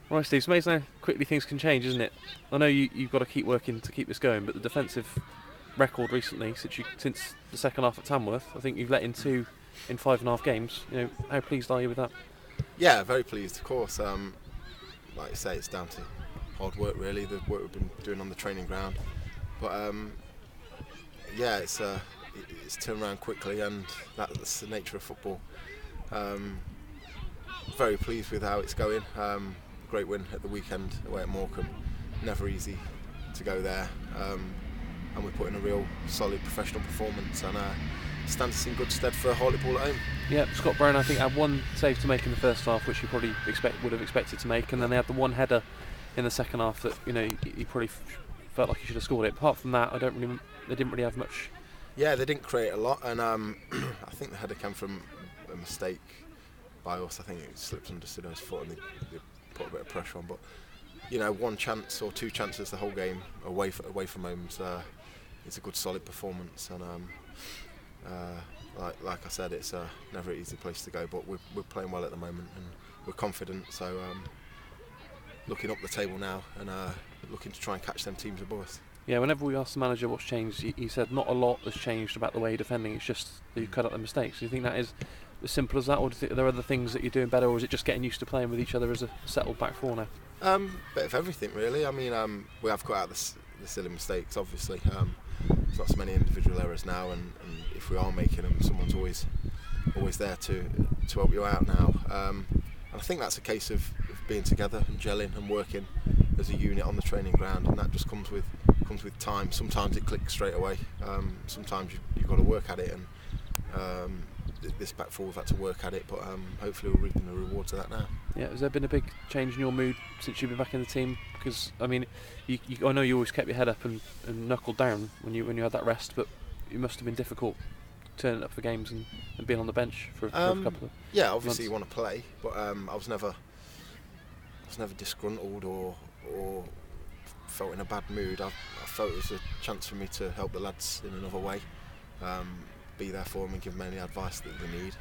Right, Steve, it's amazing how quickly things can change, isn't it? I know you've got to keep working to keep this going, but the defensive record recently, since the second half at Tamworth, I think you've let in 2 in 5.5 games. How pleased are you with that? Yeah, very pleased, of course. Like I say, it's down to hard work, really, the work we've been doing on the training ground. But yeah, it's turned around quickly, and that's the nature of football. Very pleased with how it's going. Great win at the weekend away at Morecambe. Never easy to go there, and we put in a real solid professional performance, and stands us in good stead for Hartlepool at home. Yeah, Scott Brown, I think, had one save to make in the first half, which you probably would have expected to make, and then they had the one header in the second half that he probably felt like he should have scored it. Apart from that, they didn't really have much. Yeah, they didn't create a lot, and I think the header came from a mistake by us. I think it slipped under Sidon's foot, and they put a bit of pressure on. But one chance or 2 chances the whole game away from home's it's a good solid performance, and like I said, it's never an easy place to go, but we're playing well at the moment, and we're confident. So looking up the table now, and looking to try and catch them teams above us. Yeah, whenever we asked the manager what's changed, he said not a lot has changed about the way you're defending. It's just that you cut out the mistakes. Do you think that is as simple as that, or do you think there are other things that you're doing better, or is it just getting used to playing with each other as a settled back four now? Bit of everything, really. I mean, we have cut out the silly mistakes, obviously. There's not so many individual errors now, and if we are making them, someone's always there to help you out now. And I think that's a case of being together and gelling and working as a unit on the training ground, and that just comes with time. Sometimes it clicks straight away. Sometimes you've got to work at it, and this back four we've had to work at it, but hopefully we're reaping the rewards of that now. Yeah, has there been a big change in your mood since you've been back in the team? Because I mean, I know you always kept your head up and knuckled down when you had that rest, but it must have been difficult turning up for games and being on the bench for a couple of yeah, obviously months. You want to play, but I was never disgruntled or felt in a bad mood. I felt it was a chance for me to help the lads in another way, be there for them and give them any advice that they need.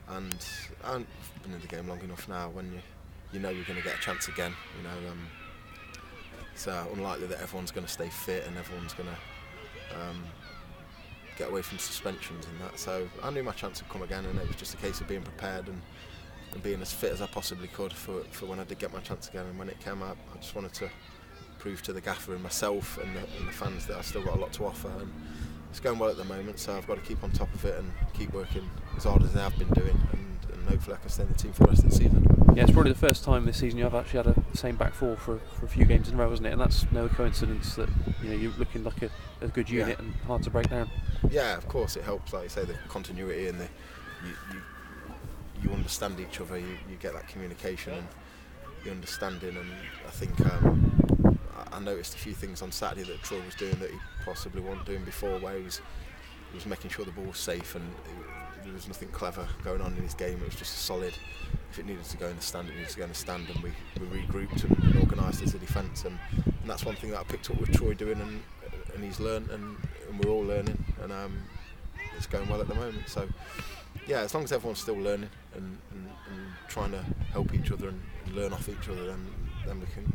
And I've been in the game long enough now when you know you're going to get a chance again. It's unlikely that everyone's going to stay fit and everyone's going to get away from suspensions and that. So I knew my chance would come again, and it was just a case of being prepared and being as fit as I possibly could for when I did get my chance again. And when it came out, I just wanted to prove to the gaffer and myself and the fans that I've still got a lot to offer. And it's going well at the moment, so I've got to keep on top of it and keep working as hard as I have been doing, and hopefully I can stay in the team for the rest of the season. Yeah, it's probably the first time this season you've actually had the same back four for a few games in a row, isn't it? And that's no coincidence that you're looking like a good unit and hard to break down. Yeah, of course it helps, like you say, the continuity and you understand each other, you get that communication and the understanding, and I think I noticed a few things on Saturday that Troy was doing that he possibly wasn't doing before, where he was making sure the ball was safe, and there was nothing clever going on in his game. It was just solid. If it needed to go in the stand, it needed to go in the stand, and we regrouped and organised as a defence, and that's one thing that I picked up with Troy doing, and he's learned, and we're all learning, and it's going well at the moment. So yeah, as long as everyone's still learning and trying to help each other and learn off each other, then we can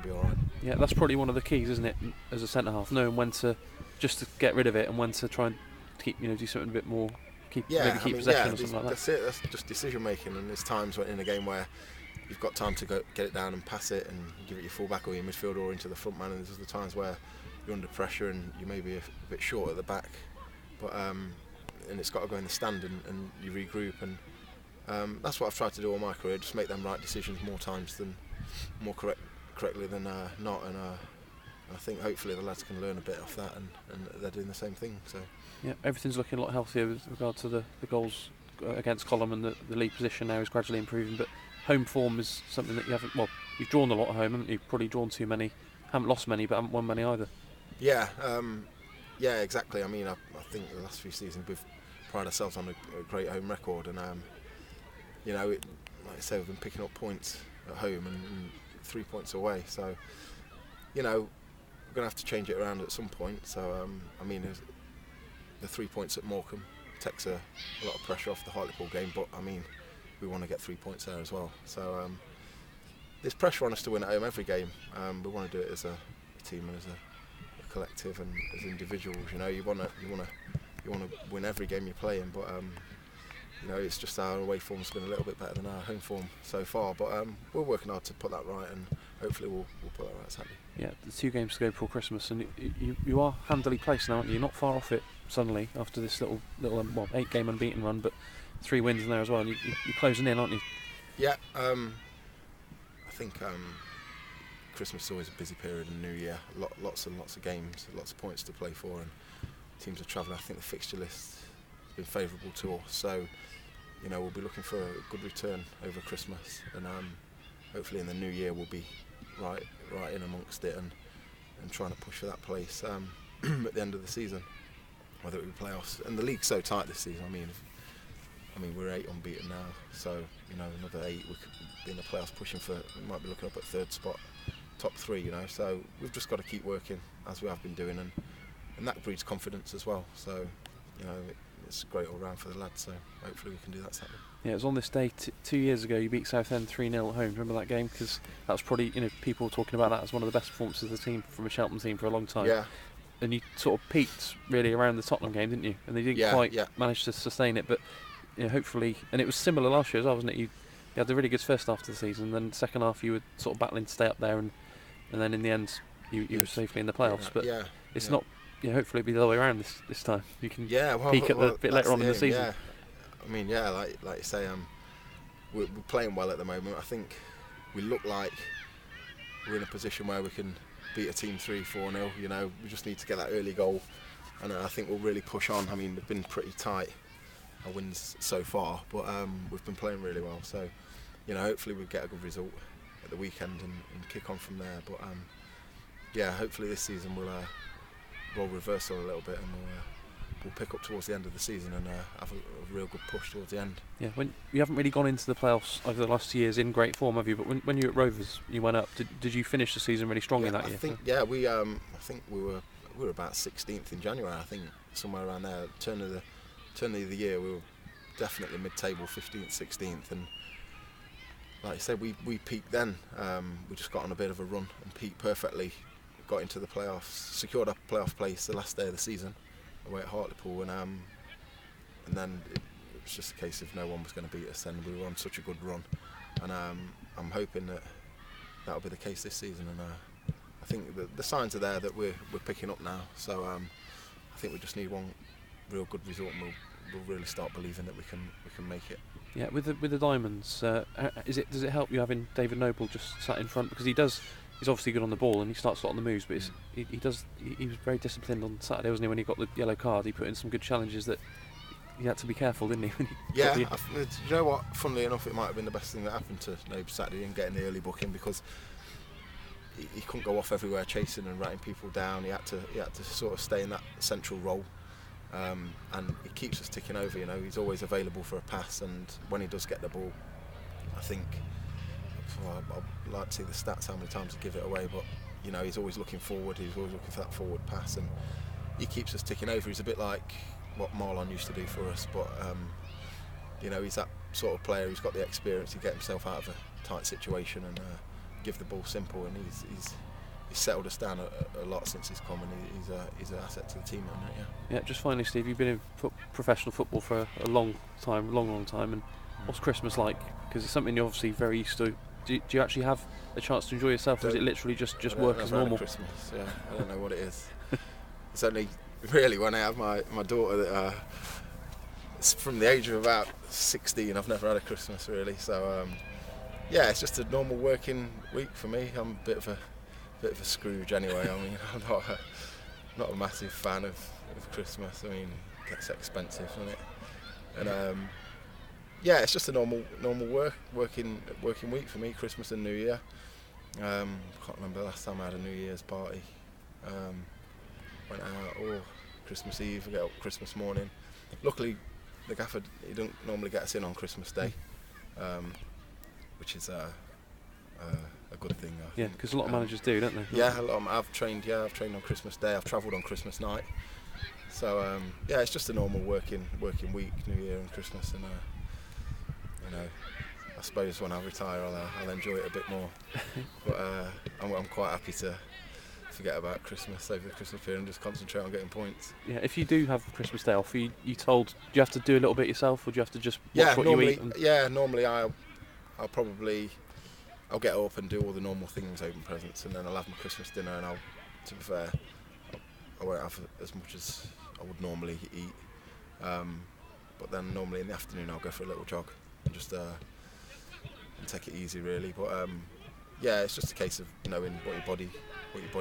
be all right. Yeah, that's probably one of the keys, isn't it, as a centre half, knowing when to just to get rid of it and when to try and keep, do something a bit more, keep possession or something like that. That's it. That's just decision making, and there's times in a game where you've got time to go get it down and pass it and give it your full back or your midfielder or into the front man, and there's the times where you're under pressure and you may be a bit short at the back, but and it's got to go in the stand, and you regroup, and that's what I've tried to do all my career, just make them right decisions more correctly than not, and I think hopefully the lads can learn a bit off that, and they're doing the same thing. So yeah, everything's looking a lot healthier with regard to the goals against Column, and the league position now is gradually improving, but home form is something that you've drawn a lot at home, haven't you? Probably drawn too many, haven't lost many, but haven't won many either. Yeah, exactly. I mean, I think the last few seasons we've prided ourselves on a great home record, and like I say, we've been picking up points at home and 3 points away. So we're going to have to change it around at some point. So I mean, the 3 points at Morecambe takes a lot of pressure off the Hartlepool game, but I mean, we want to get 3 points there as well. So there's pressure on us to win at home every game. We want to do it as a team and as a collective and as individuals. You know, you want to win every game you're playing, but you know, it's just our away form's been a little bit better than our home form so far. But we're working hard to put that right, and hopefully we'll put that right Saturday. Yeah, the 2 games to go before Christmas, and you are handily placed now, aren't you? You're not far off it suddenly after this little 8-game unbeaten run, but 3 wins in there as well. And you're closing in, aren't you? Yeah, I think Christmas is always a busy period, and New Year, lots and lots of games, lots of points to play for, and teams are travelling. I think the fixture list has been favourable to us, so you know, we'll be looking for a good return over Christmas, and hopefully in the New Year we'll be right in amongst it and trying to push for that place at the end of the season, whether it be playoffs. And the league's so tight this season. I mean we're 8 unbeaten now, so you know, another 8 we could be in the playoffs pushing for. We might be looking up at 3rd spot, top 3. You know, so we've just got to keep working as we have been doing, and that breeds confidence as well. So you know, it's great all round for the lads. So hopefully we can do that Saturday. Yeah, it was on this day 2 years ago. You beat Southend 3-0 at home. Remember that game? Because that was probably, you know, people were talking about that as one of the best performances of the team from a Cheltenham team for a long time. Yeah. And you sort of peaked really around the Tottenham game, didn't you? And they didn't quite manage to sustain it, but you know, hopefully. And it was similar last year as well, wasn't it? You had a really good first half of the season, and then second half you were sort of battling to stay up there, and then in the end you were safely in the playoffs. But it's not. You know, hopefully it'll be the other way around this time. You can peak at the bit later on in the season. Yeah. I mean, like you say, we're playing well at the moment. I think we look like we're in a position where we can beat a team 3-4-0. You know, we just need to get that early goal, and I think we'll really push on. I mean, they've been pretty tight, our wins so far, but we've been playing really well. So, you know, hopefully we'll get a good result at the weekend and kick on from there. But hopefully this season we'll reverse it a little bit, and we'll pick up towards the end of the season and have a real good push towards the end. Yeah, when you haven't really gone into the playoffs over the last 2 years in great form, have you? But when you were at Rovers, you went up. Did you finish the season really strongly that year? I think we were about 16th in January. I think somewhere around there. Turn of the year, we were definitely mid-table, 15th, 16th, and like I said, we peaked then. We just got on a bit of a run and peaked perfectly. Got into the playoffs, secured our playoff place the last day of the season away at Hartlepool, and then it was just a case of no one was going to beat us, and we were on such a good run, and I'm hoping that that'll be the case this season, and I think the signs are there that we're picking up now, so I think we just need one real good result, and we'll really start believing that we can make it. Yeah, with the Diamonds, does it help you having David Noble just sat in front, because he's obviously good on the ball and he starts a lot on the moves, but he was very disciplined on Saturday, wasn't he? When he got the yellow card, he put in some good challenges that he had to be careful, didn't he? You know what? Funnily enough, it might have been the best thing that happened to Noble Saturday in getting the early booking, because he couldn't go off everywhere chasing and ratting people down. He had to sort of stay in that central role, and he keeps us ticking over. You know, he's always available for a pass, and when he does get the ball, I think. I'd like to see the stats, how many times he give it away, but you know, he's always looking forward, he's always looking for that forward pass, and he keeps us ticking over. He's a bit like what Marlon used to do for us, but you know, he's that sort of player who's got the experience to get himself out of a tight situation and give the ball simple, and he's settled us down a lot since he's come, and he's an asset to the team. Yeah, just finally, Steve, you've been in professional football for a long time, and what's Christmas like? Because it's something you're obviously very used to. Do you actually have a chance to enjoy yourself, or is it literally just work as normal? Christmas, I don't know what it is. It's only really when I have my daughter that it's from the age of about 16. I've never had a Christmas really, so it's just a normal working week for me. I'm a bit of a Scrooge anyway. I mean, I'm not a massive fan of Christmas. I mean, it gets expensive, doesn't it? And it's just a normal working week for me, Christmas and New Year. Can't remember the last time I had a New Year's party. Went out, or Christmas Eve, get up Christmas morning. Luckily, the gaffer, he don't normally get us in on Christmas Day, which is a good thing. I think. Because a lot of managers do, don't they? Yeah, a lot of them. I've trained on Christmas Day. I've travelled on Christmas night. So it's just a normal working week, New Year and Christmas, and I suppose when I retire, I'll enjoy it a bit more. But I'm quite happy to forget about Christmas over the Christmas period and just concentrate on getting points. Yeah, if you do have Christmas Day off, you told, do you have to do a little bit yourself, or do you have to just watch what normally, you eat? Normally I'll get up and do all the normal things, open presents, and then I'll have my Christmas dinner. And to be fair, I won't have as much as I would normally eat. But then normally in the afternoon I'll go for a little jog and just and take it easy, really. But yeah, it's just a case of knowing what your body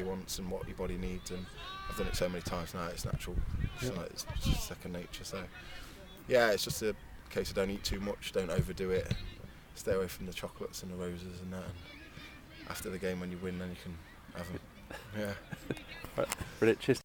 wants and what your body needs, and I've done it so many times now, it's natural. Yeah. So it's just second nature. So yeah, it's just a case of don't eat too much, don't overdo it, stay away from the chocolates and the roses and that, and after the game when you win then you can have them. Yeah. Right, brilliant. Cheers.